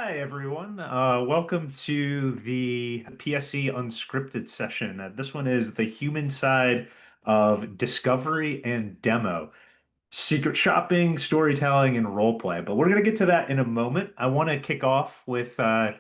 Hi, everyone. Welcome to the PSC Unscripted session. This one is the human side of discovery and demo, secret shopping, storytelling, and role play. But we're going to get to that in a moment. I want to kick off with a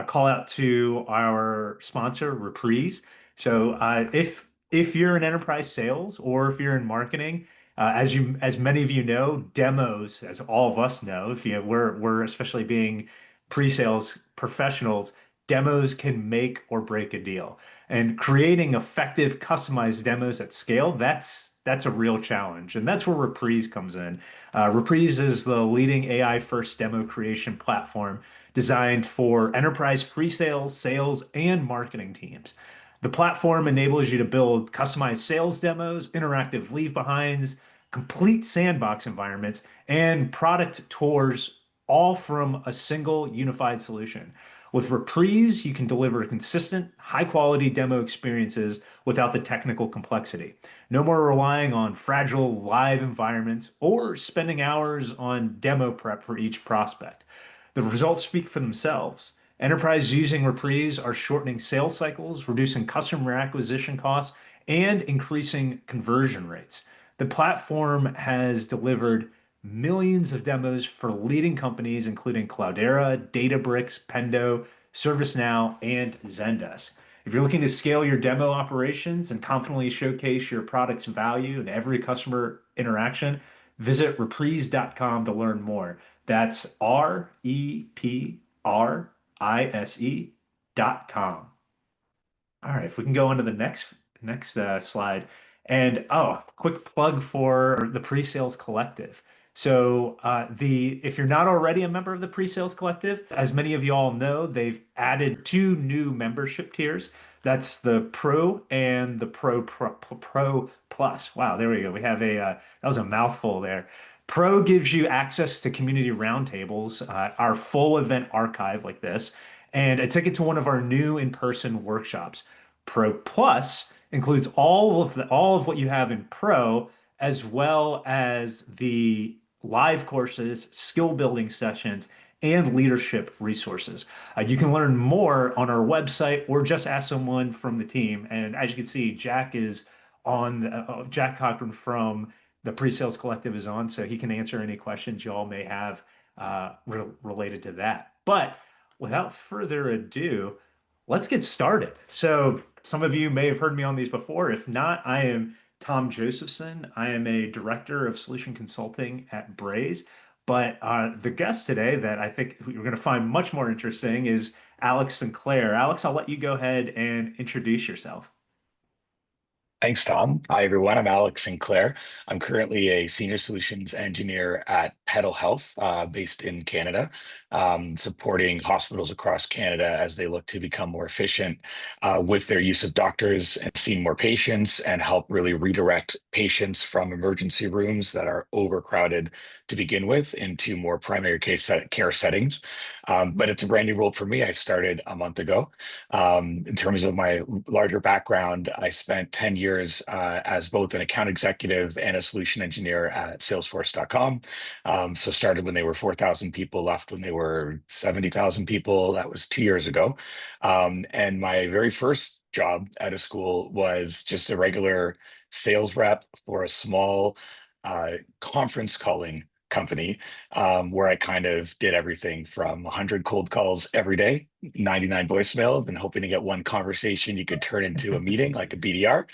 call out to our sponsor, Reprise. So if you're in enterprise sales or if you're in marketing, as many of you know, demos, as all of us know, if you we're especially being pre-sales professionals, demos can make or break a deal. And creating effective customized demos at scale, that's a real challenge. And that's where Reprise comes in. Reprise is the leading AI first demo creation platform designed for enterprise pre-sales, sales, and marketing teams. The platform enables you to build customized sales demos, interactive leave behinds, complete sandbox environments, and product tours, all from a single unified solution. With Reprise, you can deliver consistent, high quality demo experiences without the technical complexity. No more relying on fragile live environments or spending hours on demo prep for each prospect. The results speak for themselves. Enterprises using Reprise are shortening sales cycles, reducing customer acquisition costs, and increasing conversion rates. The platform has delivered millions of demos for leading companies, including Cloudera, Databricks, Pendo, ServiceNow, and Zendesk. If you're looking to scale your demo operations and confidently showcase your product's value in every customer interaction, visit reprise.com to learn more. That's REPRISE.com. All right, if we can go on to the next slide. And quick plug for the Pre-Sales Collective. So if you're not already a member of the Pre-Sales Collective, as many of you all know, they've added two new membership tiers. That's the Pro and the Pro Plus. Wow, there we go. We have that was a mouthful there. Pro gives you access to community roundtables, our full event archive like this, and a ticket to one of our new in-person workshops. Pro Plus includes all of what you have in Pro, as well as the live courses, skill building sessions, and leadership resources. You can learn more on our website or just ask someone from the team. And as you can see, Jack Cochran from the Pre-Sales Collective is on, so he can answer any questions you all may have related to that. But without further ado, let's get started. So, some of you may have heard me on these before. If not, I am Tom Josephson. I am a director of solution consulting at Braze. But the guest today that I think you're going to find much more interesting is Alex Sinclair. Alex, I'll let you go ahead and introduce yourself. Thanks, Tom. Hi, everyone. I'm Alex Sinclair. I'm currently a senior solutions engineer at Pedal Health, based in Canada, supporting hospitals across Canada as they look to become more efficient with their use of doctors and seeing more patients and help really redirect patients from emergency rooms that are overcrowded to begin with into more primary care settings. But it's a brand new role for me. I started a month ago. In terms of my larger background, I spent 10 years as both an account executive and a solution engineer at Salesforce.com. So started when they were 4,000 people, left when they were 70,000 people. That was 2 years ago. And my very first job out of school was just a regular sales rep for a small conference calling company, where I kind of did everything from 100 cold calls every day, 99 voicemail, then hoping to get one conversation you could turn into a meeting like a BDR,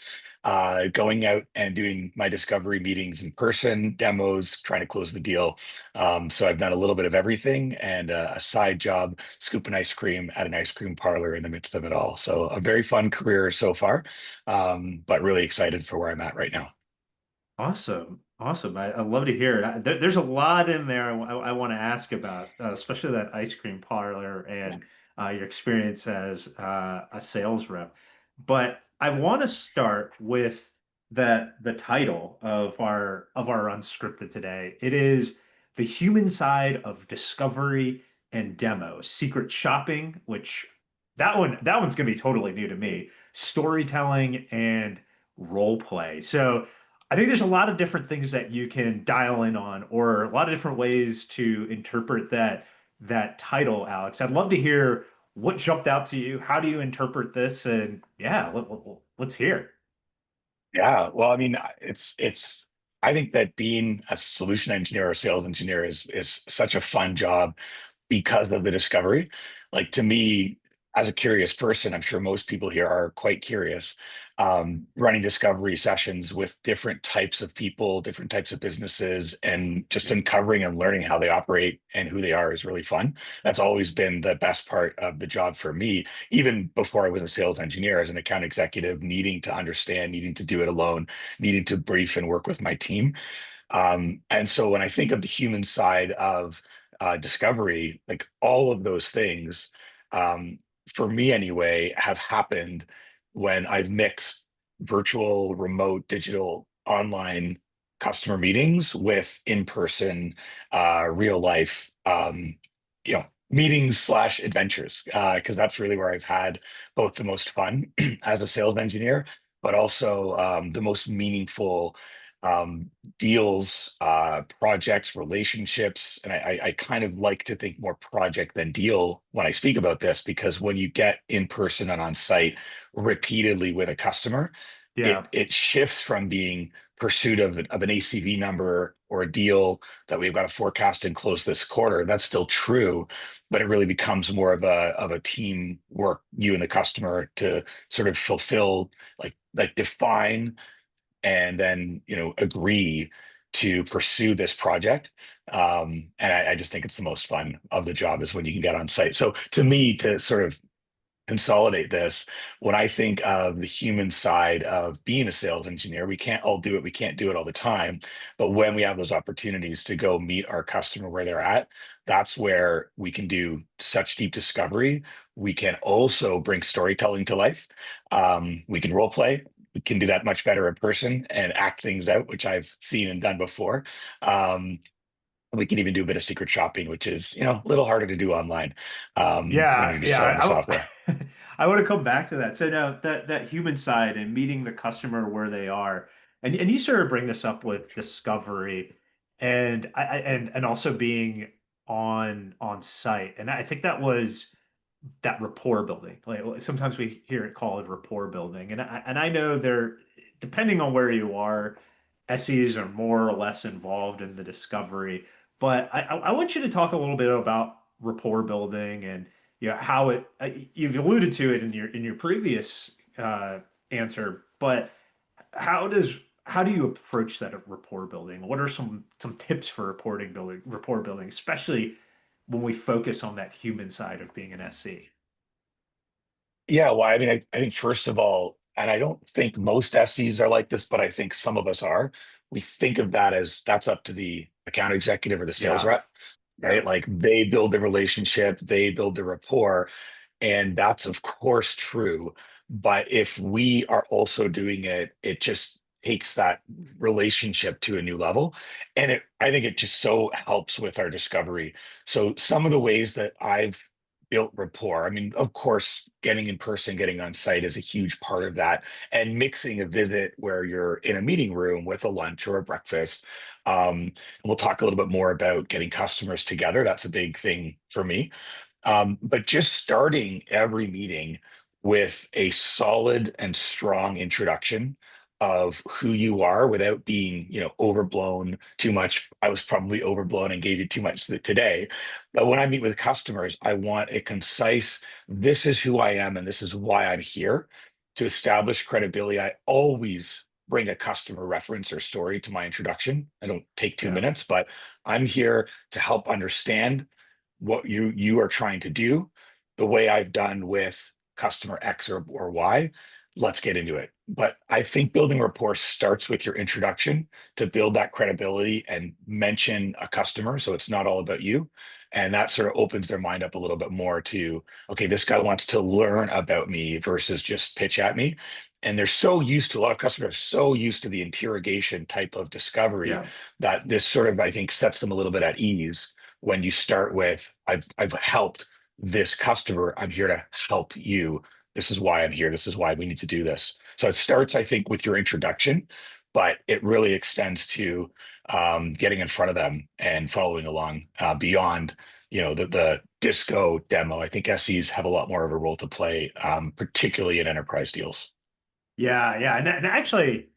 going out and doing my discovery meetings in person, demos, trying to close the deal. So I've done a little bit of everything and a side job, scooping ice cream at an ice cream parlor in the midst of it all. So a very fun career so far, but really excited for where I'm at right now. Awesome. Awesome. I love to hear it. There's a lot in there I want to ask about, especially that ice cream parlor and your experience as a sales rep. But I want to start with the title of our unscripted today. It is the human side of discovery and demo, secret shopping, which that one's gonna be totally new to me, storytelling and role play. So I think there's a lot of different things that you can dial in on, or a lot of different ways to interpret that that title, Alex. I'd love to hear what jumped out to you. How do you interpret this? And yeah, let's hear. Yeah, well, I mean, I think that being a solution engineer or sales engineer is such a fun job because of the discovery. Like to me, as a curious person, I'm sure most people here are quite curious. Running discovery sessions with different types of people, different types of businesses, and just uncovering and learning how they operate and who they are is really fun. That's always been the best part of the job for me, even before I was a sales engineer, as an account executive, needing to understand, needing to do it alone, needing to brief and work with my team. And so when I think of the human side of discovery, like all of those things, um, for me anyway, have happened when I've mixed virtual, remote, digital, online customer meetings with in-person, real life, meetings slash adventures, because that's really where I've had both the most fun as a sales engineer, but also the most meaningful um, deals, projects, relationships. And I kind of like to think more project than deal when I speak about this, because when you get in person and on site repeatedly with a customer, Yeah. it shifts from being pursuit of an ACV number or a deal that we've got to forecast and close this quarter. That's still true, but it really becomes more of a team work, you and the customer, to sort of fulfill, like define and then agree to pursue this project. And I just think it's the most fun of the job is when you can get on site. So to me, to sort of consolidate this, when I think of the human side of being a sales engineer, we can't all do it. We can't do it all the time. But when we have those opportunities to go meet our customer where they're at, that's where we can do such deep discovery. We can also bring storytelling to life. We can role play. We can do that much better in person and act things out, which I've seen and done before. Um, we can even do a bit of secret shopping, which is, a little harder to do online when Yeah, you're just yeah. selling the software. I want to come back to that. So now that human side and meeting the customer where they are, and you sort of bring this up with discovery, and and also being on site, and I think that was that rapport building. Like sometimes we hear it called rapport building, and I know there, depending on where you are, SEs are more or less involved in the discovery. But I want you to talk a little bit about rapport building and how it. You've alluded to it in your previous answer, but how do you approach that rapport building? What are some tips for rapport building, especially when we focus on that human side of being an SC? Yeah, well, I mean, I think first of all, and I don't think most SEs are like this, but I think some of us are. We think of that as that's up to the account executive or the sales Yeah, rep, yeah, right? Like they build the relationship, they build the rapport, and that's of course true. But if we are also doing it, it just takes that relationship to a new level. And I think it just so helps with our discovery. So some of the ways that I've built rapport, I mean, of course, getting in person, getting on site is a huge part of that. And mixing a visit where you're in a meeting room with a lunch or a breakfast. We'll talk a little bit more about getting customers together. That's a big thing for me, but just starting every meeting with a solid and strong introduction of who you are without being, overblown too much. I was probably overblown and gave you too much today. But when I meet with customers, I want a concise, this is who I am and this is why I'm here. To establish credibility, I always bring a customer reference or story to my introduction. I don't take two yeah, minutes, but I'm here to help understand what you are trying to do, the way I've done with customer X or Y. Let's get into it. But I think building rapport starts with your introduction to build that credibility and mention a customer. So it's not all about you. And that sort of opens their mind up a little bit more to, okay, this guy wants to learn about me versus just pitch at me. And they're so used to, a lot of customers are so used to the interrogation type of discovery yeah. that this sort of, I think, sets them a little bit at ease when you start with, I've helped this customer, I'm here to help you. This is why I'm here. This is why we need to do this. So it starts, I think, with your introduction, but it really extends to getting in front of them and following along beyond the disco demo. I think SEs have a lot more of a role to play, particularly in enterprise deals. Yeah, yeah, and actually,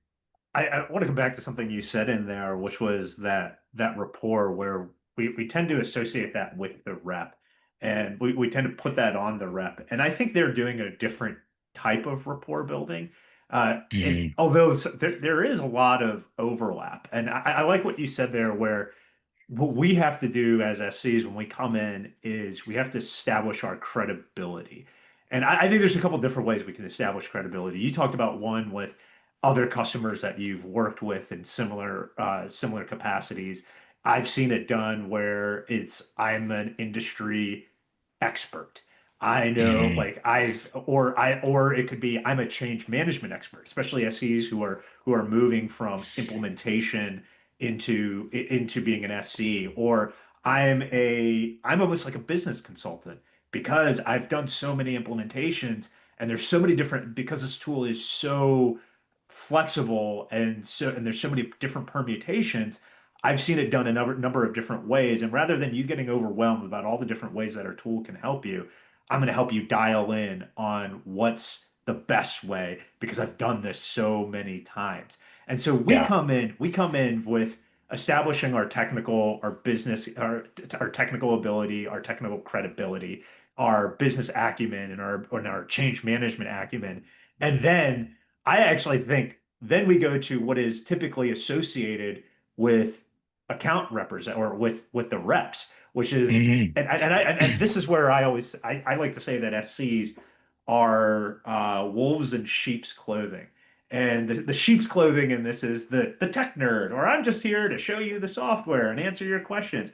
I want to come back to something you said in there, which was that rapport where we tend to associate that with the rep, and we tend to put that on the rep, and I think they're doing a different type of rapport building. And Hmm. although there is a lot of overlap, and I like what you said there, where what we have to do as SCs when we come in is we have to establish our credibility. And I think there's a couple different ways we can establish credibility. You talked about one with other customers that you've worked with in similar capacities. I've seen it done where it's I'm an industry expert. I know, Hmm. like or it could be I'm a change management expert, especially SEs who are moving from implementation into being an SC, or I'm almost like a business consultant because I've done so many implementations and there's so many different because this tool is so flexible and there's so many different permutations. I've seen it done a number of different ways. And rather than you getting overwhelmed about all the different ways that our tool can help you, I'm going to help you dial in on what's the best way because I've done this so many times. And so Yeah. we come in with establishing our business, our technical ability, our technical credibility, our business acumen, and our change management acumen. And then I actually think then we go to what is typically associated with account represent or with the reps, which is Hmm. and this is where I like to say that SCs are wolves in sheep's clothing. And the sheep's clothing in this is the tech nerd, or I'm just here to show you the software and answer your questions.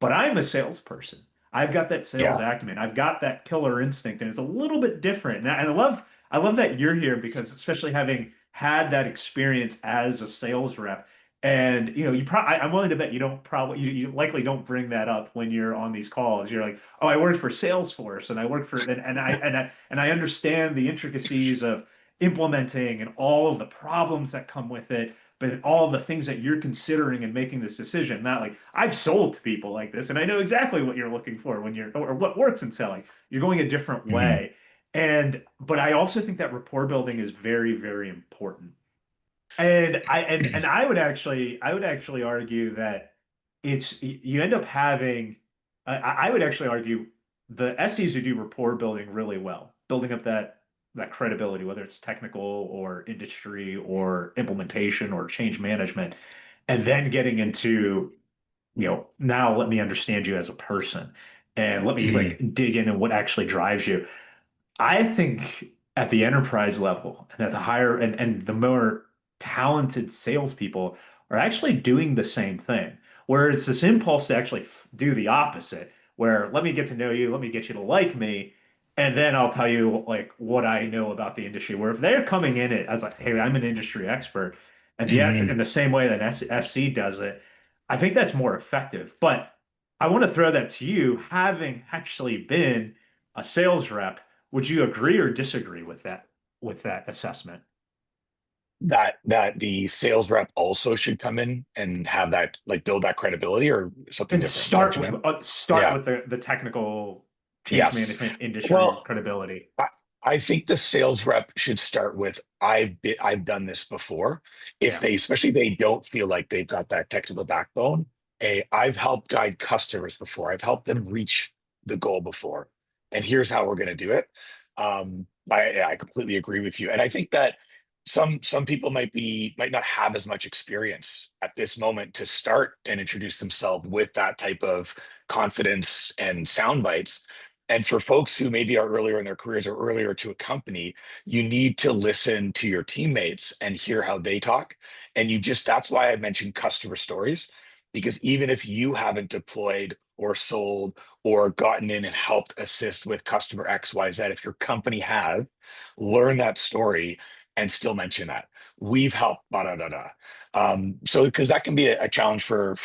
But I'm a salesperson. I've got that sales Yeah. acumen. I've got that killer instinct, and it's a little bit different. And I love that you're here because especially having had that experience as a sales rep, and you probably I'm willing to bet you don't probably you likely don't bring that up when you're on these calls. You're like, oh, I worked for Salesforce and I worked for and I understand the intricacies of implementing and all of the problems that come with it, but all of the things that you're considering and making this decision. Not like I've sold to people like this and I know exactly what you're looking for when you're or what works in selling. You're going a different Hmm. way. But I also think that rapport building is very, very important. And I would actually argue that you end up having I would actually argue the SEs who do rapport building really well, building up that credibility, whether it's technical or industry or implementation or change management, and then getting into, now let me understand you as a person and let me Hmm. like dig in and what actually drives you. I think at the enterprise level and at the higher and the more talented salespeople are actually doing the same thing, where it's this impulse to actually do the opposite, where let me get to know you, let me get you to like me, and then I'll tell you like what I know about the industry. Where if they're coming in it as like, hey, I'm an industry expert, and Hmm. in the same way that SC does it, I think that's more effective. But I want to throw that to you, having actually been a sales rep. Would you agree or disagree with that assessment? That the sales rep also should come in and have that, like, build that credibility, or something And different. Is that what you meant? start Yeah. with the technical change Yes. management industry Well, credibility. I, I think the sales rep should start with I've done this before. If Yeah. they, especially they don't feel like they've got that technical backbone, I've helped guide customers before. I've helped them reach the goal before. And here's how we're going to do it. I completely agree with you. And I think that some people might not have as much experience at this moment to start and introduce themselves with that type of confidence and sound bites. And for folks who maybe are earlier in their careers or earlier to a company, you need to listen to your teammates and hear how they talk. And that's why I mentioned customer stories, because even if you haven't deployed or sold or gotten in and helped assist with customer XYZ, if your company has, learn that story and still mention that we've helped da da da da. So because that can be a challenge for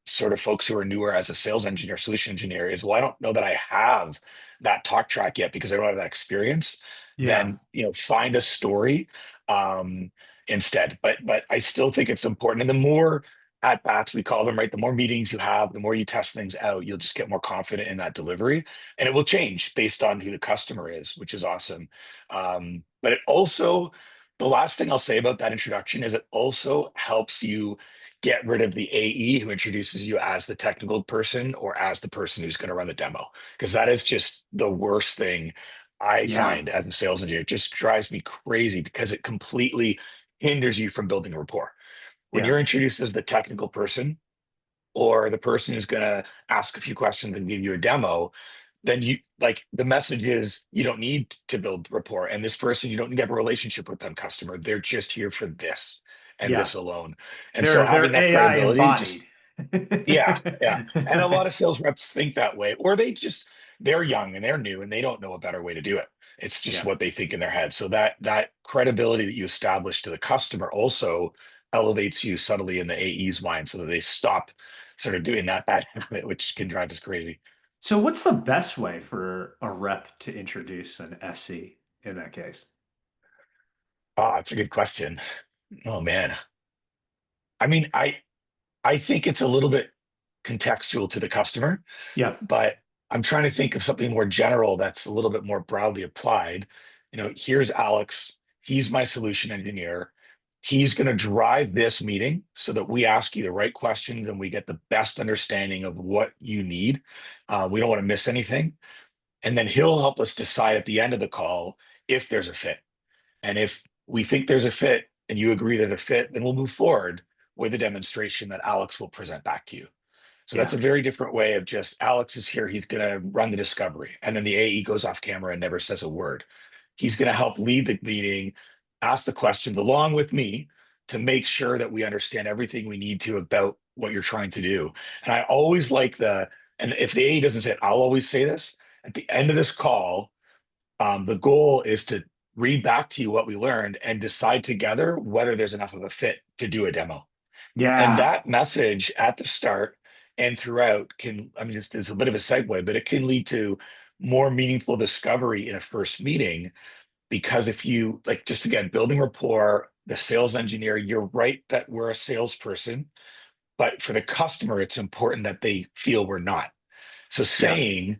sort of folks who are newer as a sales engineer, solution engineer, is, well, I don't know that I have that talk track yet because I don't have that experience. Yeah. Then find a story, instead. But I still think it's important, and the more at bats, we call them, right? The more meetings you have, the more you test things out, you'll just get more confident in that delivery. And it will change based on who the customer is, which is awesome. But it also, the last thing I'll say about that introduction is it also helps you get rid of the AE who introduces you as the technical person or as the person who's going to run the demo. Because that is just the worst thing I Yeah. find as a sales engineer. It just drives me crazy because it completely hinders you from building a rapport. When Yeah. you're introduced as the technical person or the person who's going to ask a few questions and give you a demo, then you like the message is you don't need to build rapport. And this person, you don't need to have a relationship with them, customer. They're just here for this and Yeah. this alone. And so They're having that AI credibility embodied. just yeah, yeah. And a lot of sales reps think that way, or they're young and they're new and they don't know a better way to do it. It's just Yeah. what they think in their head. So that credibility that you establish to the customer also elevates you subtly in the AE's mind so that they stop sort of doing that bad habit, which can drive us crazy. So what's the best way for a rep to introduce an SE in that case? Ah, that's a good question. Oh man. I mean, I think it's a little bit contextual to the customer. Yeah. But I'm trying to think of something more general that's a little bit more broadly applied. Here's Alex. He's my solution engineer. He's going to drive this meeting so that we ask you the right questions and we get the best understanding of what you need. We don't want to miss anything. And then he'll help us decide at the end of the call if there's a fit. And if we think there's a fit and you agree there's a fit, then we'll move forward with a demonstration that Alex will present back to you. So that's Yeah. a very different way of just Alex is here. He's going to run the discovery. And then the AE goes off camera and never says a word. He's going to help lead the meeting, ask the questions along with me to make sure that we understand everything we need to about what you're trying to do. And I always like and if the AE doesn't say it, I'll always say this at the end of this call. The goal is to read back to you what we learned and decide together whether there's enough of a fit to do a demo. And Yeah. that message at the start and throughout can, I mean, it's a bit of a segue, but it can lead to more meaningful discovery in a first meeting. Because if you, like, just again, building rapport, the sales engineer, you're right that we're a salesperson, but for the customer, it's important that they feel we're not. So Yeah. saying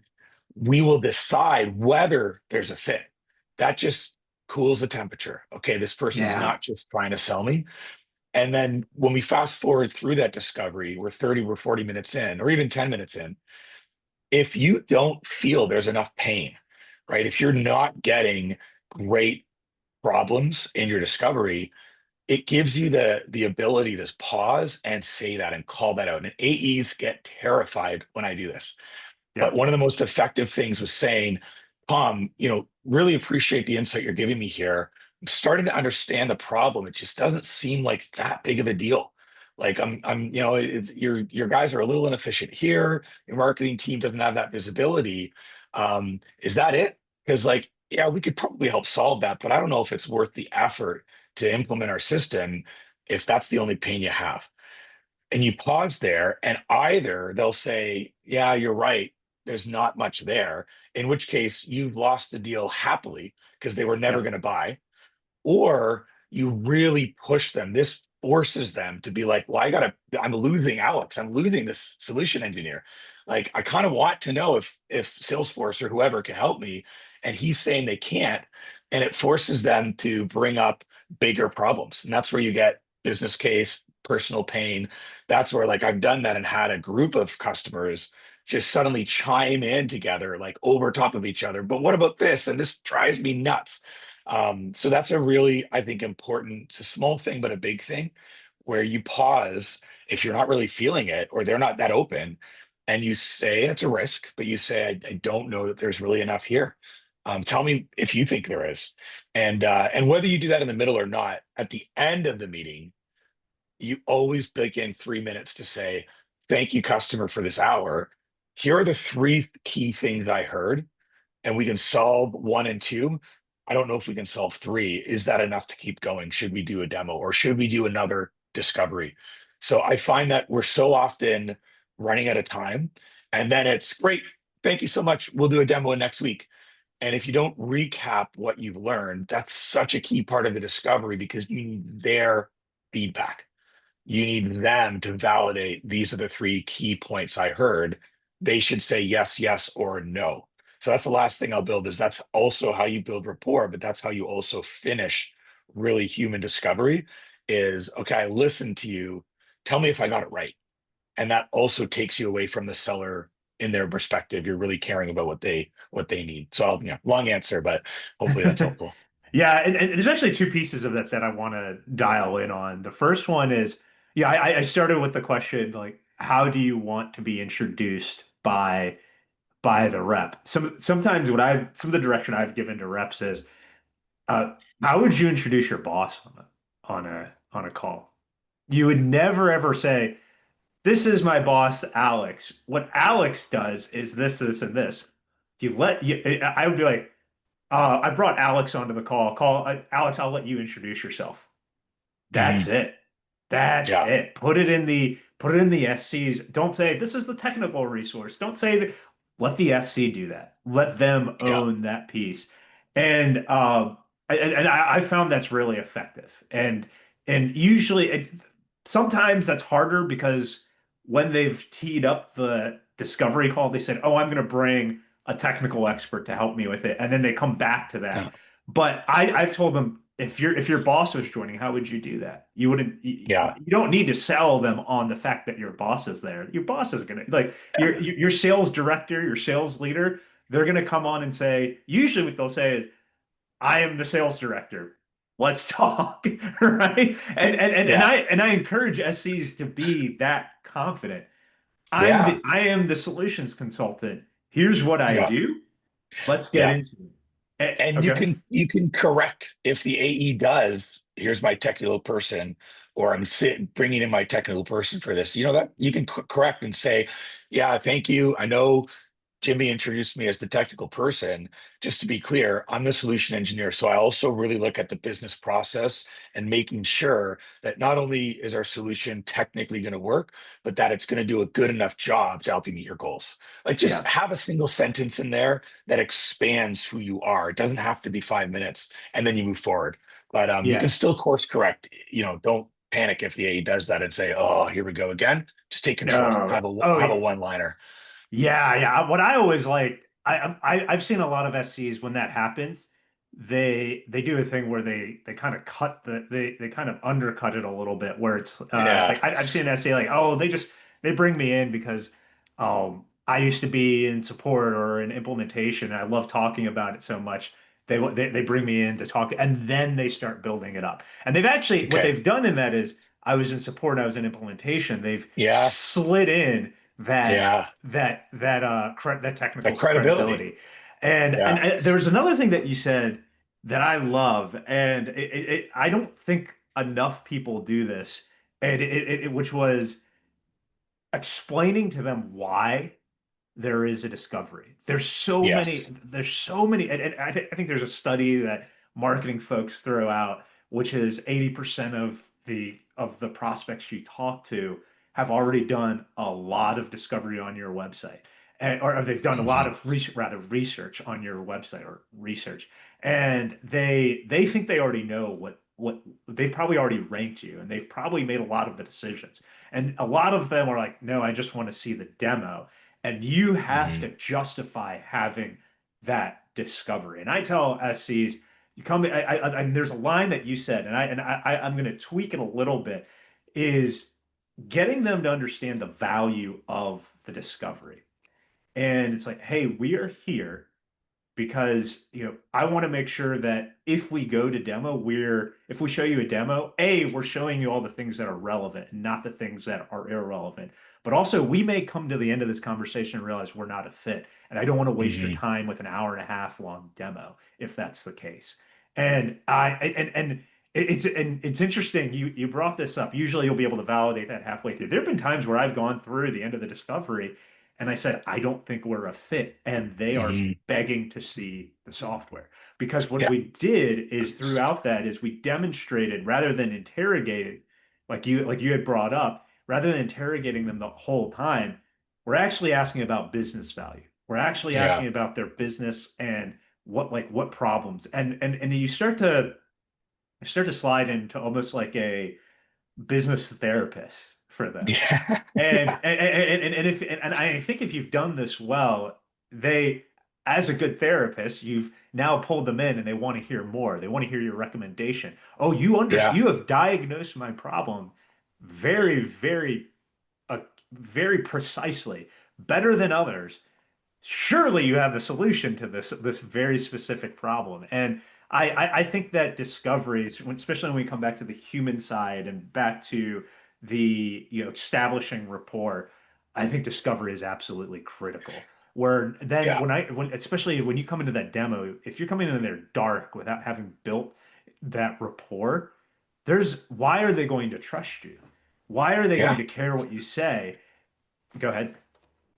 we will decide whether there's a fit, that just cools the temperature. Okay, this person's Yeah. not just trying to sell me. And then when we fast forward through that discovery, we're 40 minutes in, or even 10 minutes in. If you don't feel there's enough pain, right? If you're not getting great problems in your discovery, it gives you the ability to pause and say that and call that out. And AEs get terrified when I do this. Yeah. But one of the most effective things was saying, Tom, really appreciate the insight you're giving me here. I'm starting to understand the problem. It just doesn't seem like that big of a deal. Like your guys are a little inefficient here. Your marketing team doesn't have that visibility. Is that it? Because yeah, we could probably help solve that, but I don't know if it's worth the effort to implement our system if that's the only pain you have. And you pause there, and either they'll say, yeah, you're right, there's not much there, in which case you've lost the deal happily because they were never Yeah. going to buy, or you really push them. This forces them to be like, well, I'm losing Alex. I'm losing this solution engineer. Like, I kind of want to know if Salesforce or whoever can help me. And he's saying they can't. And it forces them to bring up bigger problems. And that's where you get business case, personal pain. That's where I've done that and had a group of customers just suddenly chime in together, like over top of each other. But what about this? And this drives me nuts. So that's a really, I think, important, it's a small thing, but a big thing where you pause if you're not really feeling it or they're not that open. And you say, and it's a risk, but you say, I don't know that there's really enough here. Tell me if you think there is. And whether you do that in the middle or not, at the end of the meeting, you always begin 3 minutes to say, thank you, customer, for this hour. Here are the three key things I heard and we can solve one and two. I don't know if we can solve three. Is that enough to keep going? Should we do a demo or should we do another discovery? So I find that we're so often running out of time. And then it's great. Thank you so much. We'll do a demo next week. And if you don't recap what you've learned, that's such a key part of the discovery because you need their feedback. You need them to validate these are the three key points I heard. They should say yes, yes, or no. So that's the last thing I'll build is that's also how you build rapport, but that's how you also finish really human discovery is okay, I listened to you. Tell me if I got it right. And that also takes you away from the seller in their perspective. You're really caring about what they need. So I'll, long answer, but hopefully that's helpful. Yeah, and there's actually two pieces of that that I want to dial in on. The first one is, yeah, I started with the question like, how do you want to be introduced by the rep? Sometimes some of the direction I've given to reps is, uh, how would you introduce your boss on a call? You would never ever say, "This is my boss, Alex. What Alex does is this, this, and this." I would be like, I brought Alex onto the call. Alex, I'll let you introduce yourself. That's Mhm. it. That's Yeah, it. Put it in the SCs. Don't say this is the technical resource. Don't say that. Let the SC do that. Let them yeah, own that piece. And I found that's really effective. And usually, sometimes that's harder because when they've teed up the discovery call, they said, "Oh, I'm going to bring a technical expert to help me with it," and then they come back to that. yeah, But I've told them if your boss was joining, how would you do that? You wouldn't yeah, you don't need to sell them on the fact that your boss is there. Your boss is gonna like your sales director, your sales leader, they're gonna come on and say, usually what they'll say is, I am the sales director. Let's talk. Right. yeah, And I encourage SCs to be that confident. yeah, I am the solutions consultant. Here's what I yeah, do. Let's get yeah. into it. And you Okay. can correct if the AE does. Here's my technical person, or bringing in my technical person for this. You know that you can correct and say, "Yeah, thank you. I know Jimmy introduced me as the technical person. Just to be clear, I'm the solution engineer. So I also really look at the business process and making sure that not only is our solution technically going to work, but that it's going to do a good enough job to help you meet your goals." Like just Yeah. have a single sentence in there that expands who you are. It doesn't have to be 5 minutes and then you move forward. But you can Yeah. still course correct. Don't panic if the AE does that and say, "Oh, here we go again." Just take control. No. Oh, Have a yeah. one liner. Yeah, yeah. What I always like, I've seen a lot of SCs when that happens, they do a thing where they kind of they kind of undercut it a little bit, where it's Yeah. like I've seen an SC like, oh, they bring me in because I used to be in support or in implementation, and I love talking about it so much. They bring me in to talk, and then they start building it up. And they've actually what Okay. they've done in that is, I was in support, I was in implementation. They've Yeah. slid in Yeah. that That technical credibility. credibility. And Yeah. there was another thing that you said that I love, and I don't think enough people do this, which was explaining to them why there is a discovery. Yes. There's so many, and I think there's a study that marketing folks throw out, which is 80% of the prospects you talk to have already done a lot of discovery on your website. Or they've done a lot Hmm. of research on your website or research, and they think they already know what they've probably already ranked you, and they've probably made a lot of the decisions. And a lot of them are like, no, I just want to see the demo. And you have Hmm. to justify having that discovery. And I tell SCs, you come, and there's a line that you said, I'm going to tweak it a little bit, is getting them to understand the value of the discovery. And it's like, hey, we are here because I want to make sure that if we go to demo, if we show you a demo, we're showing you all the things that are relevant and not the things that are irrelevant. But also, we may come to the end of this conversation and realize we're not a fit, and I don't want to waste your Hmm. time with an hour and a half long demo if that's the case. And it's interesting you brought this up. Usually, you'll be able to validate that halfway through. There have been times where I've gone through the end of the discovery and I said, I don't think we're a fit. And they are Hmm. begging to see the software. Because what Yeah. we did is throughout that is we demonstrated rather than interrogating, like you had brought up, rather than interrogating them the whole time, we're actually asking about business value. We're actually Yeah. asking about their business and what problems. And you start to slide into almost like business therapist for them. Yeah. And Yeah. and I think if you've done this well, they, as a good therapist, you've now pulled them in and they want to hear more. They want to hear your recommendation. Oh, Yeah. you have diagnosed my problem very, uh, very precisely, better than others. Surely you have the solution to this very specific problem. And I think that discoveries, especially when we come back to the human side and back to the establishing rapport, I think discovery is absolutely critical. Where then Yeah. when especially when you come into that demo, if you're coming in there dark without having built that rapport, there's why are they going to trust you? Why are they going Yeah. to care what you say? Go ahead.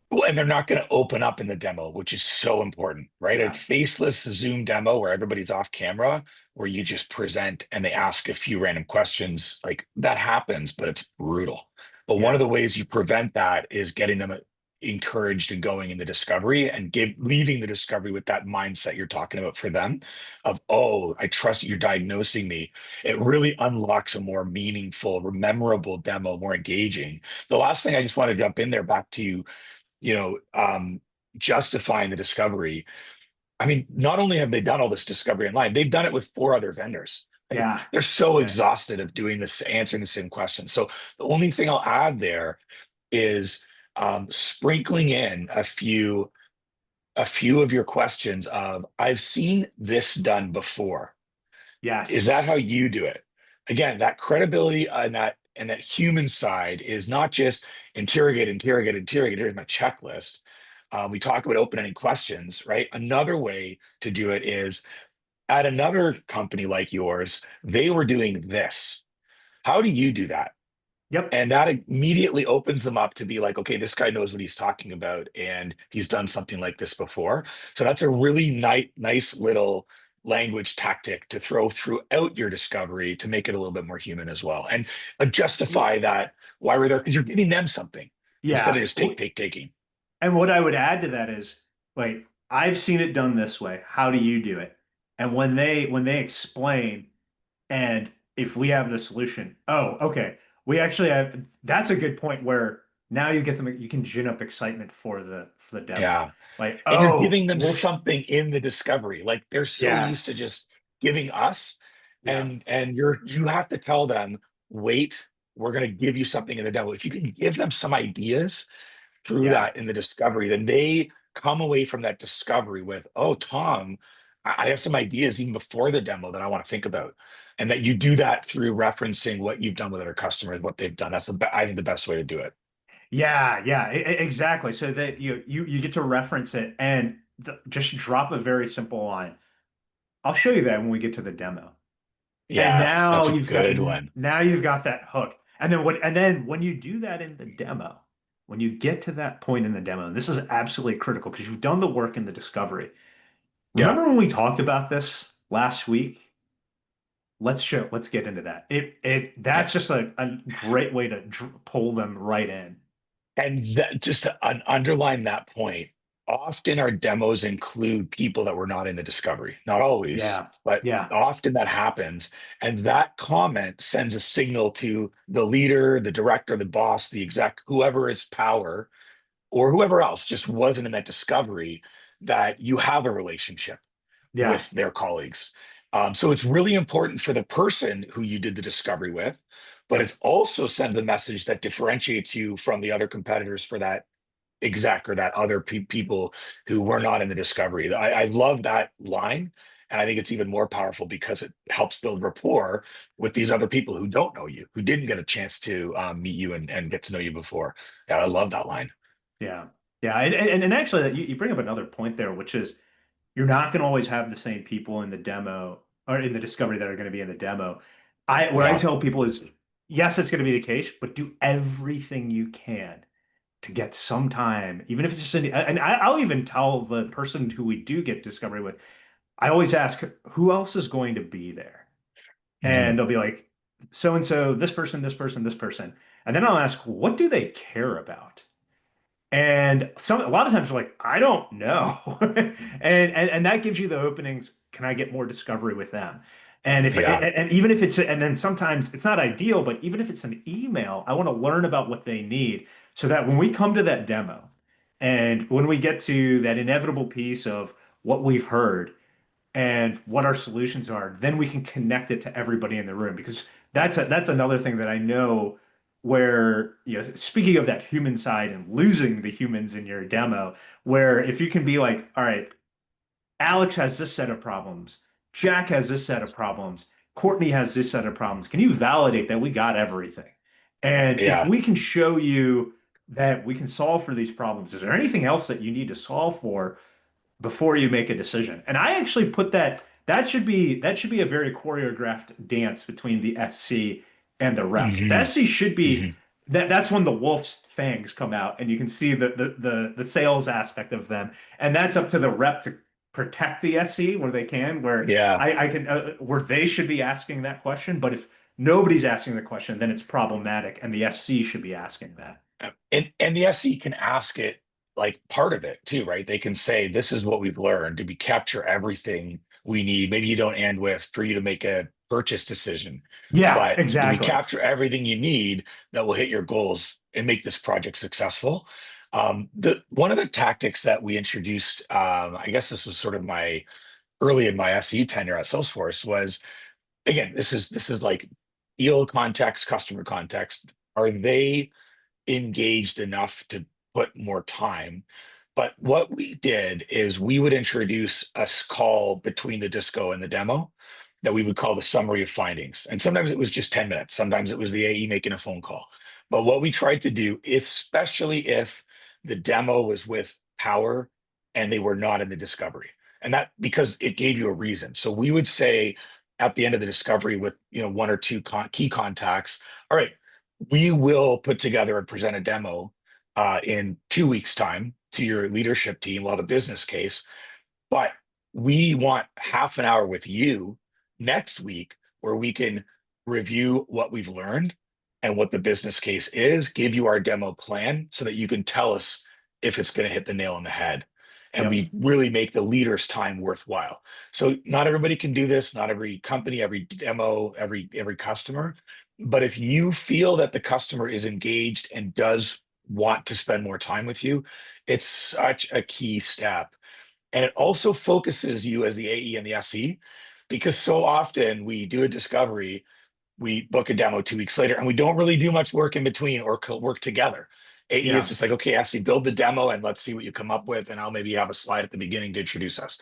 Well, and they're not going to open up in the demo, which is so important, right? A Yeah, faceless Zoom demo where everybody's off camera, where you just present and they ask a few random questions, like that happens, but it's brutal. But one of yeah. the ways you prevent that is getting them encouraged and going in the discovery and leaving the discovery with that mindset you're talking about for them of, oh, I trust you're diagnosing me. It really unlocks a more meaningful, memorable demo, more engaging. The last thing I just want to jump in there back to you know, um, justifying the discovery. I mean, not only have they done all this discovery online, they've done it with four other vendors. Like Yeah. they're so Yeah. exhausted of doing this, answering the same question. So the only thing I'll add there is sprinkling in a few of your questions of I've seen this done before. Is that how Yes. you do it? Again, that credibility and that human side is not just interrogate, interrogate, interrogate. Here's my checklist. We talk about open-ended questions, right? Another way to do it is at another company like yours, they were doing this. How do you do that? Yep. And that immediately opens them up to be like, okay, this guy knows what he's talking about, and he's done something like this before. So that's a really nice little language tactic to throw throughout your discovery to make it a little bit more human as well. And justify that why we're there, because you're giving them something instead of Yeah. just taking. And what I would add to that is, like, I've seen it done this way. How do you do it? And when they explain, and if we have the solution, oh, okay, we actually have. That's a good point where now you get them. You can gin up excitement for the demo. Yeah. Like, And you're oh, giving them well, something in the discovery. Like they're so used to yes, just giving us, yeah, and you have to tell them, wait, we're going to give you something in the demo. If you can give them some ideas through yeah. that in the discovery, then they come away from that discovery with, oh, Tom, I have some ideas even before the demo that I want to think about. And that you do that through referencing what you've done with other customers, what they've done. That's I think the best way to do it. Exactly. So that you get to reference it and just drop a very simple line. I'll show you that when we get to the demo. And Yeah, that's a good one. now you've got that hook. And then when you do that in the demo, when you get to that point in the demo, and this is absolutely critical because you've done the work in the discovery. Yeah. Remember when we talked about this last week? Let's get into that. That's just a great way to pull them right in. And that just to underline that point, often our demos include people that were not in the discovery. Not always, Yeah. but Yeah. often that happens. And that comment sends a signal to the leader, the director, the boss, the exec, whoever is power, or whoever else just wasn't in that discovery, that you have a relationship Yeah. with their colleagues. So it's really important for the person who you did the discovery with, but Yep. it's also send the message that differentiates you from the other competitors for that exec or that other people who were not in the discovery. I love that line. And I think it's even more powerful because it helps build rapport with these other people who don't know you, who didn't get a chance to meet you and get to know you before. Yeah, I love that line. Yeah. Yeah. And actually, you bring up another point there, which is you're not going to always have the same people in the demo or in the discovery that are going to be in the demo. What I Yeah. tell people is, yes, it's going to be the case, but do everything you can to get some time, even if it's just and I'll even tell the person who we do get discovery with, I always ask, who else is going to be there? Mhm. And they'll be like, so and so, this person, this person, this person. And then I'll ask, what do they care about? And a lot of times we're like, I don't know. And that gives you the openings. Can I get more discovery with them? And if Yeah. and even if it's and then sometimes it's not ideal, but even if it's an email, I want to learn about what they need so that when we come to that demo and when we get to that inevitable piece of what we've heard and what our solutions are, then we can connect it to everybody in the room because that's another thing that I know where, speaking of that human side and losing the humans in your demo, where if you can be like, all right, Alex has this set of problems. Jack has this set of problems. Courtney has this set of problems. Can you validate that we got everything? And if Yeah. we can show you that we can solve for these problems, is there anything else that you need to solve for before you make a decision? And I actually put that should be a very choreographed dance between the SC and the rep. The Hmm. SC should be Hmm. that's when the wolf's fangs come out and you can see the sales aspect of them. And that's up to the rep to protect the SC where they can, where Yeah. I can where they should be asking that question. But if nobody's asking the question, then it's problematic and the SC should be asking that. And the SE can ask it like part of it too, right? They can say, this is what we've learned. Did we capture everything we need? Maybe you don't end with for you to make a purchase decision, Yeah, but do we exactly. capture everything you need that will hit your goals and make this project successful? The one of the tactics that we introduced, I guess this was sort of my early in my SE tenure at Salesforce, was again, this is like deal context, customer context. Are they engaged enough to put more time? But what we did is we would introduce a call between the disco and the demo that we would call the summary of findings. And sometimes it was just 10 minutes, sometimes it was the AE making a phone call. But what we tried to do, especially if the demo was with power and they were not in the discovery, and that because it gave you a reason. So we would say at the end of the discovery with one or two key contacts, all right, we will put together and present a demo in 2 weeks' time to your leadership team. We'll have a business case, but we want half an hour with you next week where we can review what we've learned and what the business case is, give you our demo plan so that you can tell us if it's going to hit the nail on the head. And Yep. we really make the leader's time worthwhile. So not everybody can do this, not every company, every demo, every customer. But if you feel that the customer is engaged and does want to spend more time with you, it's such a key step. And it also focuses you as the AE and the SE because so often we do a discovery, we book a demo 2 weeks later, and we don't really do much work in between or work together. AE is Yeah. just like, okay, SE, build the demo and let's see what you come up with. And I'll maybe have a slide at the beginning to introduce us.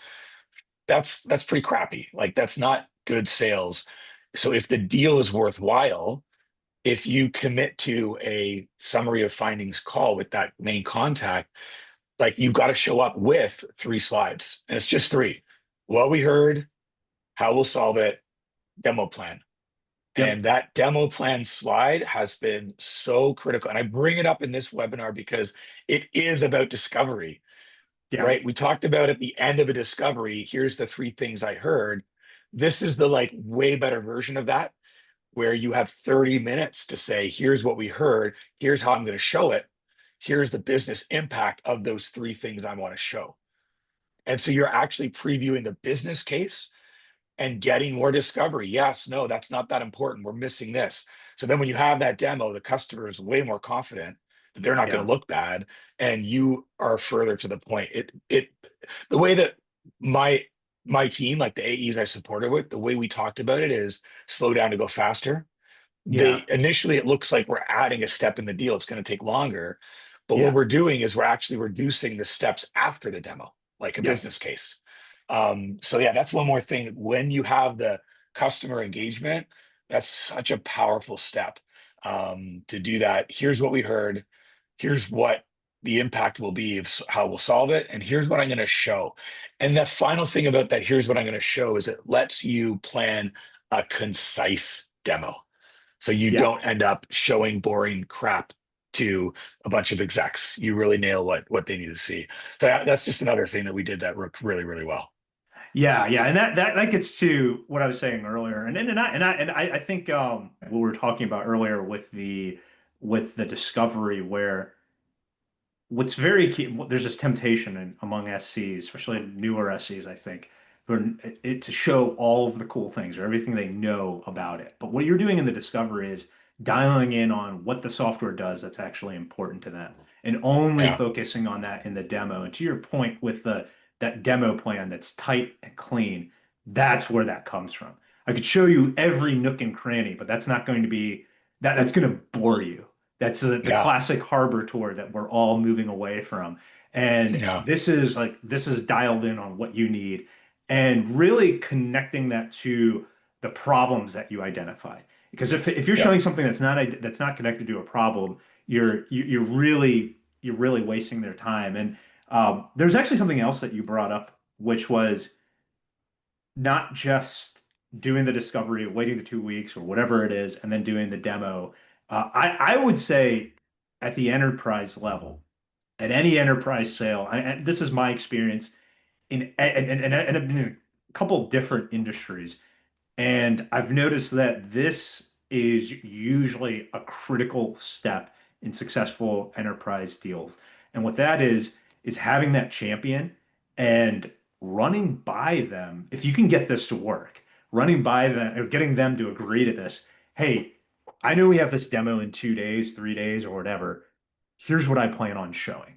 That's pretty crappy. Like that's not good sales. So if the deal is worthwhile, if you commit to a summary of findings call with that main contact, like you've got to show up with 3 slides, and it's just three. What we heard, how we'll solve it, demo plan. Yep. And that demo plan slide has been so critical. And I bring it up in this webinar because it is about discovery, Yeah. right? We talked about at the end of a discovery, here's the 3 things I heard. This is the like way better version of that, where you have 30 minutes to say, here's what we heard, here's how I'm going to show it, here's the business impact of those 3 things I want to show. And so you're actually previewing the business case and getting more discovery. Yes, no, that's not that important. We're missing this. So then when you have that demo, the customer is way more confident that they're not going Yeah. to look bad and you are further to the point. The way that my my team, like the AEs I supported with, the way we talked about it is slow down to go faster. Yeah. They initially it looks like we're adding a step in the deal. It's going to take longer. But what Yeah. we're doing is we're actually reducing the steps after the demo, like a Yep. business case. So yeah, that's one more thing. When you have the customer engagement, that's such a powerful step to do that. Here's what we heard. Here's what the impact will be of how we'll solve it. And here's what I'm going to show. And the final thing about that, here's what I'm going to show is it lets you plan a concise demo. So you Yeah. don't end up showing boring crap to a bunch of execs. You really nail what they need to see. So that's just another thing that we did that worked really, really well. Yeah, yeah, and that gets to what I was saying earlier, and I think what we were talking about earlier with the discovery where what's very key, there's this temptation among SCs, especially newer SCs, I think, to show all of the cool things or everything they know about it. But what you're doing in the discovery is dialing in on what the software does that's actually important to them and only Yeah. focusing on that in the demo. And to your point with the that demo plan that's tight and clean, that's where that comes from. I could show you every nook and cranny, but that's not going to be that's going to bore you. That's the Yeah. classic harbor tour that we're all moving away from. And Yeah. this is dialed in on what you need and really connecting that to the problems that you identify. Because if you're Yeah. showing something that's not connected to a problem, you're really wasting their time. And there's actually something else that you brought up, which was not just doing the discovery, waiting the 2 weeks or whatever it is, and then doing the demo. I would say at the enterprise level, at any enterprise sale, and this is my experience and I've been in a couple different industries. And I've noticed that this is usually a critical step in successful enterprise deals. And what that is having that champion and running by them. If you can get this to work, running by them or getting them to agree to this. Hey, I know we have this demo in 2 days, 3 days, or whatever. Here's what I plan on showing.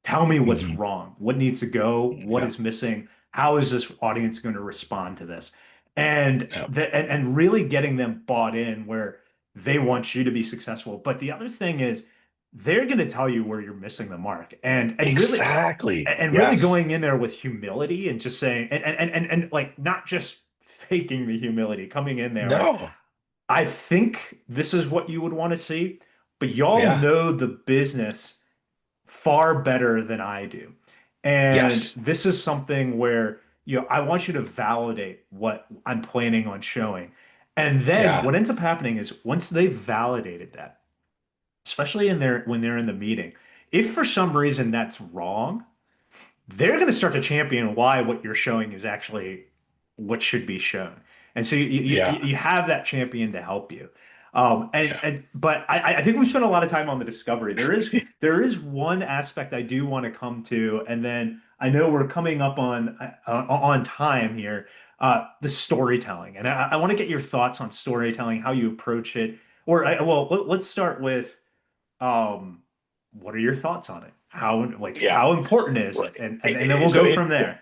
Tell me what's Hmm. wrong. What needs to go? What Yeah. is missing? How is this audience going to respond to this? and Yeah. and really getting them bought in where they want you to be successful. But the other thing is they're going to tell you where you're missing the mark Exactly. and really Yes. going in there with humility and just saying and like not just faking the humility, coming in there like No. I think this is what you would want to see, but y'all Yeah. know the business far better than I do. And Yes. this is something where, I want you to validate what I'm planning on showing. And then Yeah. what ends up happening is once they've validated that, especially in their when they're in the meeting, if for some reason that's wrong, they're going to start to champion why what you're showing is actually what should be shown. And so Yeah. you have that champion to help you. Yeah. But I think we spent a lot of time on the discovery. There is one aspect I do want to come to, and then I know we're coming up on time here. The storytelling, and I want to get your thoughts on storytelling, how you approach it. Let's start with um, what are your thoughts on it? Yeah. How important is Well, it? And then we'll so go from there.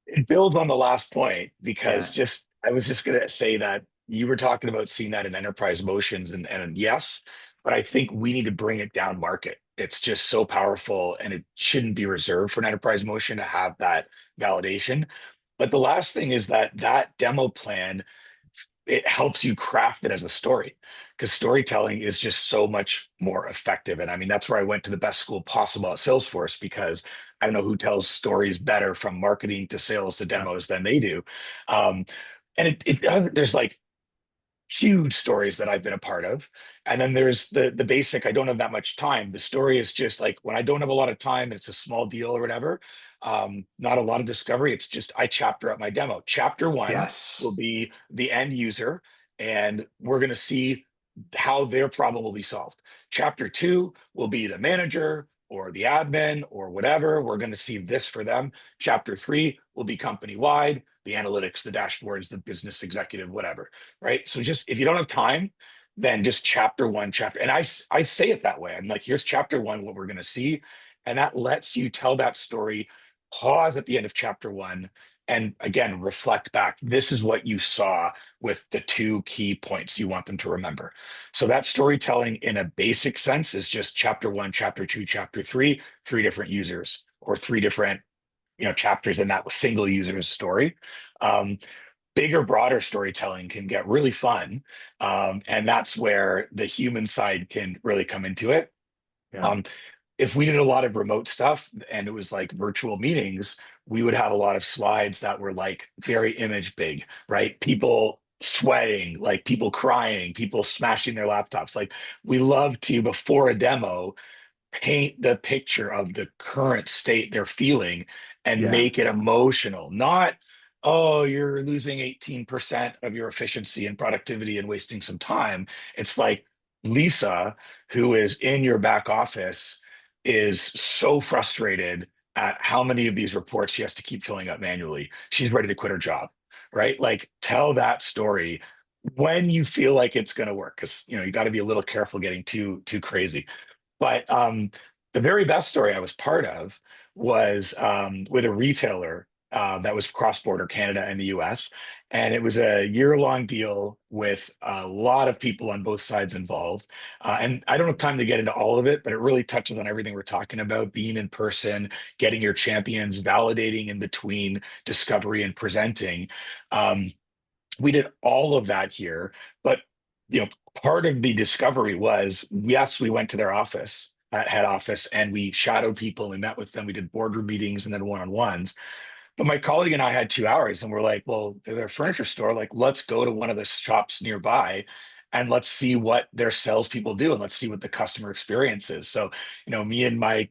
it builds on the last point because Yeah. just I was just going to say that you were talking about seeing that in enterprise motions and yes, but I think we need to bring it down market. It's just so powerful and it shouldn't be reserved for an enterprise motion to have that validation. But the last thing is that demo plan, it helps you craft it as a story because storytelling is just so much more effective. And I mean, that's where I went to the best school possible at Salesforce because I don't know who tells stories better from marketing to sales to Yeah. demos than they do. Um, and there's like huge stories that I've been a part of. And then there's the basic, I don't have that much time. The story is just like when I don't have a lot of time, it's a small deal or whatever. Not a lot of discovery. It's just I chapter up my demo. Chapter one will Yes. be the end user, and we're going to see how their problem will be solved. Chapter two will be the manager or the admin or whatever. We're going to see this for them. Chapter three will be company wide, the analytics, the dashboards, the business executive, whatever, right? So just if you don't have time, then just chapter one, chapter. And I say it that way. I'm like, here's chapter one, what we're going to see. And that lets you tell that story, pause at the end of chapter one, and again, reflect back. This is what you saw with the two key points you want them to remember. So that storytelling in a basic sense is just chapter one, chapter two, chapter three different users or three different chapters in that single user's story. Um, Bigger, broader storytelling can get really fun. And that's where the human side can really come into it. Yeah. Um, if we did a lot of remote stuff and it was like virtual meetings, we would have a lot of slides that were like very image big, right? People sweating, like people crying, people smashing their laptops. Like we love to, before a demo, paint the picture of the current state they're feeling and Yeah. make it emotional, not, oh, you're losing 18% of your efficiency and productivity and wasting some time. It's like Lisa, who is in your back office, is so frustrated at how many of these reports she has to keep filling out manually. She's ready to quit her job, right? Like tell that story when you feel like it's going to work, because you got to be a little careful getting too crazy. But the very best story I was part of was with a retailer that was cross-border Canada and the US. And it was a year-long deal with a lot of people on both sides involved. And I don't have time to get into all of it, but it really touches on everything we're talking about, being in person, getting your champions, validating in between discovery and presenting. Um, we did all of that here, but you know, part of the discovery was yes, we went to their office at head office and we shadowed people, we met with them, we did boardroom meetings and then one-on-ones. But my colleague and I had 2 hours and we're like, well, they're a furniture store. Like, let's go to one of the shops nearby and let's see what their salespeople do and let's see what the customer experience is. So, me and my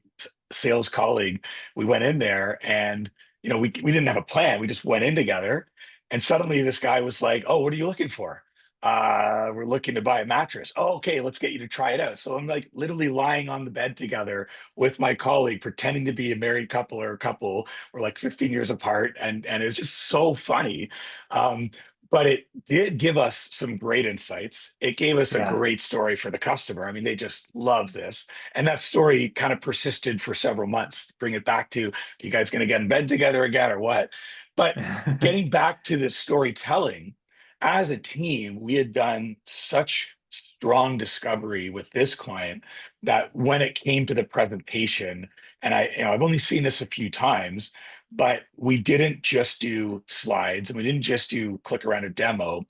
sales colleague, we went in there and, we didn't have a plan. We just went in together. And suddenly this guy was like, oh, what are you looking for? We're looking to buy a mattress. Oh, okay, let's get you to try it out. So I'm like literally lying on the bed together with my colleague, pretending to be a married couple or a couple. We're like 15 years apart, and it's just so funny. Um, but it did give us some great insights. It gave us a Yeah. great story for the customer. I mean, they just love this. And that story kind of persisted for several months. Bring it back to, you guys going to get in bed together again or what? But getting back to the storytelling, as a team, we had done such strong discovery with this client that when it came to the presentation, and I've only seen this a few times, but we didn't just do slides and we didn't just do click around a demo.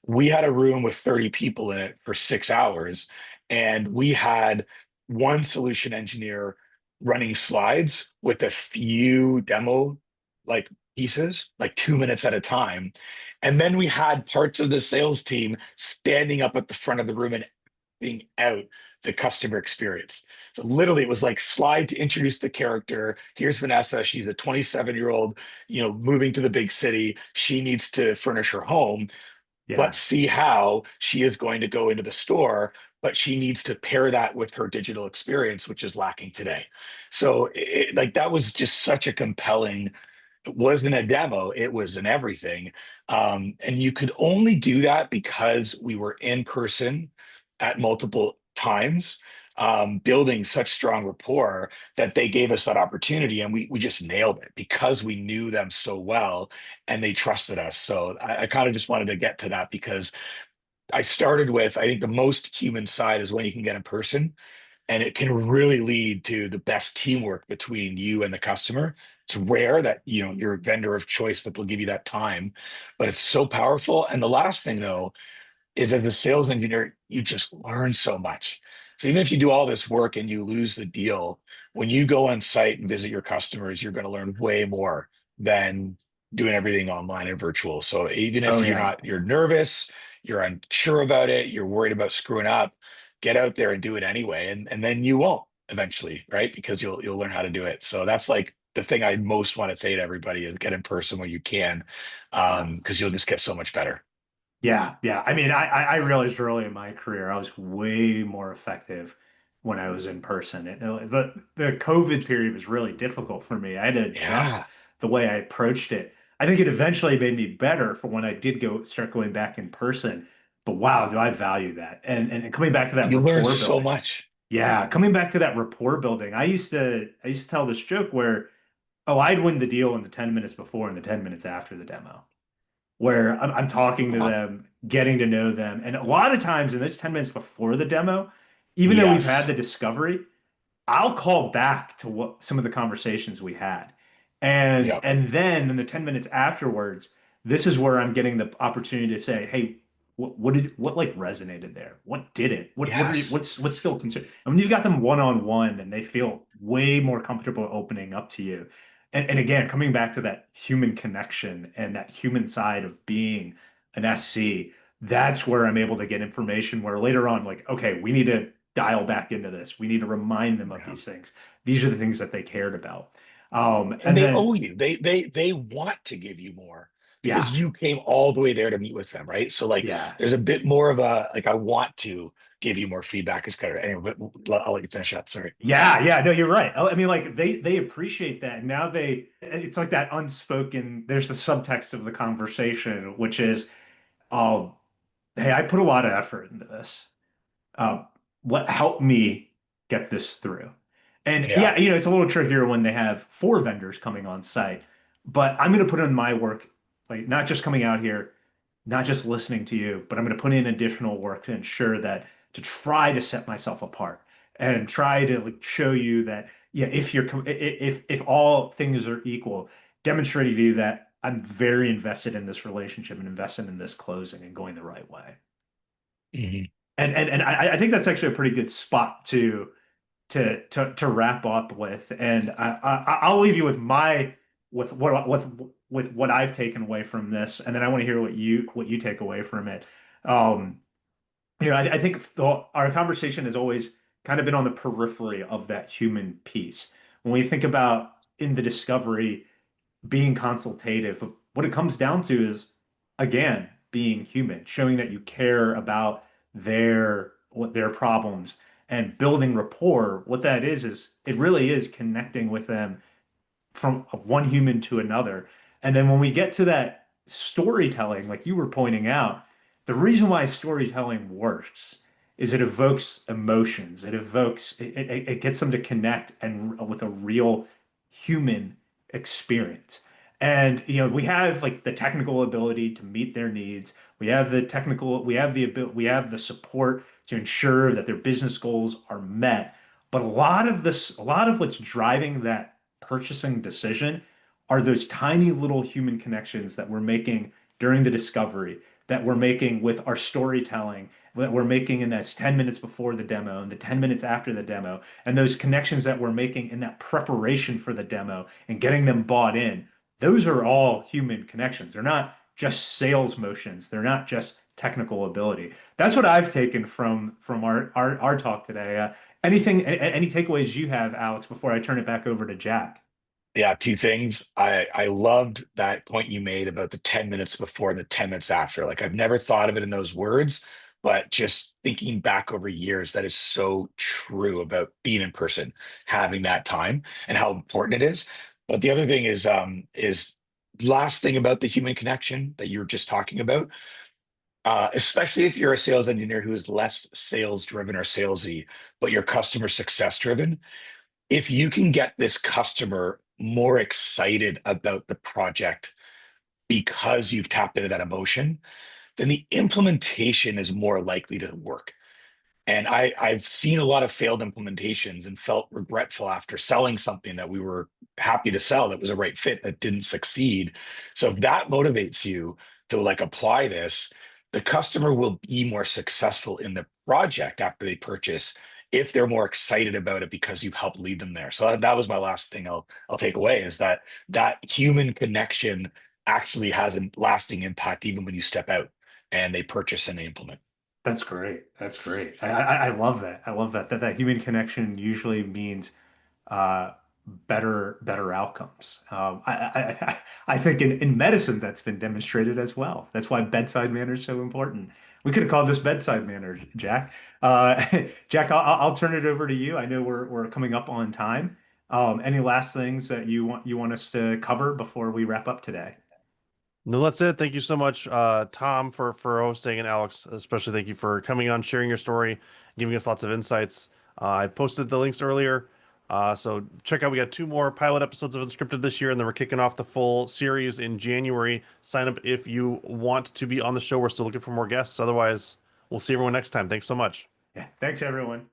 We had a room with 30 people in it for 6 hours, and we had one solution engineer running slides with a few demo like pieces, like 2 minutes at a time. And then we had parts of the sales team standing up at the front of the room and being out the customer experience. So literally it was like slide to introduce the character. Here's Vanessa. She's a 27-year-old, moving to the big city. She needs to furnish her home. Yeah. Let's see how she is going to go into the store, but she needs to pair that with her digital experience, which is lacking today. So like that was just such a compelling, it wasn't a demo, it was an everything. And you could only do that because we were in person at multiple times, building such strong rapport that they gave us that opportunity. And we just nailed it because we knew them so well and they trusted us. So I kind of just wanted to get to that because I started with, I think the most human side is when you can get in person, and it can really lead to the best teamwork between you and the customer. It's rare that you're a vendor of choice that will give you that time, but it's so powerful. And the last thing though is, as a sales engineer, you just learn so much. So even if you do all this work and you lose the deal, when you go on site and visit your customers, you're going to learn way more than doing everything online and virtual. So even Oh if yeah. you're nervous, you're unsure about it, you're worried about screwing up, get out there and do it anyway. And then you won't eventually, right? Because you'll learn how to do it. So that's like the thing I most want to say to everybody is get in person when you can, Yeah. because you'll just get so much better. Yeah, yeah. I mean, I realized early in my career I was way more effective when I was in person. The COVID period was really difficult for me. I had to adjust Yeah. the way I approached it. I think it eventually made me better for when I did go start going back in person. But wow, do I value that. And coming back to that You learn rapport so building. much. Yeah, coming back to that rapport building. I used to tell this joke where, oh, I'd win the deal in the 10 minutes before and the 10 minutes after the demo where I'm talking to Uh-huh. them, getting to know them. And a lot of times in those 10 minutes before the demo, even though we've had Yes. the discovery, I'll call back to what some of the conversations we had. And Yep. and then in the 10 minutes afterwards, this is where I'm getting the opportunity to say, hey, what like resonated there? What didn't? What are you, Yes. what's still concerned? And when you've got them one on one and they feel way more comfortable opening up to you. And again, coming back to that human connection and that human side of being an SC, that's where I'm able to get information where later on, like, okay, we need to dial back into this. We need to remind them of Yeah. these things. These are the things that they cared about. And And they then, owe you. They want to give you more. Yeah. because you came all the way there to meet with them, right? So like Yeah. there's a bit more of a like I want to give you more feedback is kind of anyway, but I'll let you finish that. Sorry. Yeah, yeah, no, you're right. I mean, like they appreciate that. Now it's like that unspoken, there's the subtext of the conversation, which is, oh, hey, I put a lot of effort into this. Uh, what helped me get this through? And Yeah. yeah, it's a little trickier when they have four vendors coming on site, but I'm going to put in my work, like not just coming out here, not just listening to you, but I'm going to put in additional work to ensure that to try to set myself apart and try to like show you that yeah, if all things are equal, demonstrating to you that I'm very invested in this relationship and invested in this closing and going the right way. Mhm. And I think that's actually a pretty good spot to wrap up with. And I'll leave you with my with what I've taken away from this, and then I want to hear what you take away from it. Um, I think our conversation has always kind of been on the periphery of that human piece. When we think about in the discovery being consultative, what it comes down to is, again, being human, showing that you care about their problems and building rapport. What that is it really is connecting with them from one human to another. And then when we get to that storytelling, like you were pointing out, the reason why storytelling works is it evokes emotions. It gets them to connect and with a real human experience. And we have like the technical ability to meet their needs. We have the support to ensure that their business goals are met. But a lot of what's driving that purchasing decision are those tiny little human connections that we're making during the discovery, that we're making with our storytelling, that we're making in those 10 minutes before the demo and the 10 minutes after the demo, and those connections that we're making in that preparation for the demo and getting them bought in. Those are all human connections. They're not just sales motions. They're not just technical ability. That's what I've taken from our talk today. Any takeaways you have, Alex, before I turn it back over to Jack? Yeah, two things. I loved that point you made about the 10 minutes before and the 10 minutes after. Like I've never thought of it in those words, but just thinking back over years, that is so true about being in person, having that time and how important it is. But the other thing is last thing about the human connection that you were just talking about, especially if you're a sales engineer who is less sales driven or salesy, but you're customer success driven, if you can get this customer more excited about the project because you've tapped into that emotion, then the implementation is more likely to work. And I've seen a lot of failed implementations and felt regretful after selling something that we were happy to sell that was a right fit that didn't succeed. So if that motivates you to like apply this, the customer will be more successful in the project after they purchase if they're more excited about it because you've helped lead them there. So that was my last thing I'll take away is that that human connection actually has a lasting impact even when you step out and they purchase and they implement. That's great. That's great. I love that. I love that human connection usually means uh, better outcomes. I think in medicine that's been demonstrated as well. That's why bedside manner is so important. We could have called this bedside manner, Jack. Jack, I'll turn it over to you. I know we're coming up on time. Any last things that you want us to cover before we wrap up today? No, that's it. Thank you so much, Tom, for hosting, and Alex, especially thank you for coming on, sharing your story, giving us lots of insights. I posted the links earlier, so check out. We got two more pilot episodes of Unscripted this year, and then we're kicking off the full series in January. Sign up if you want to be on the show. We're still looking for more guests. Otherwise, we'll see everyone next time. Thanks so much. Yeah, thanks everyone.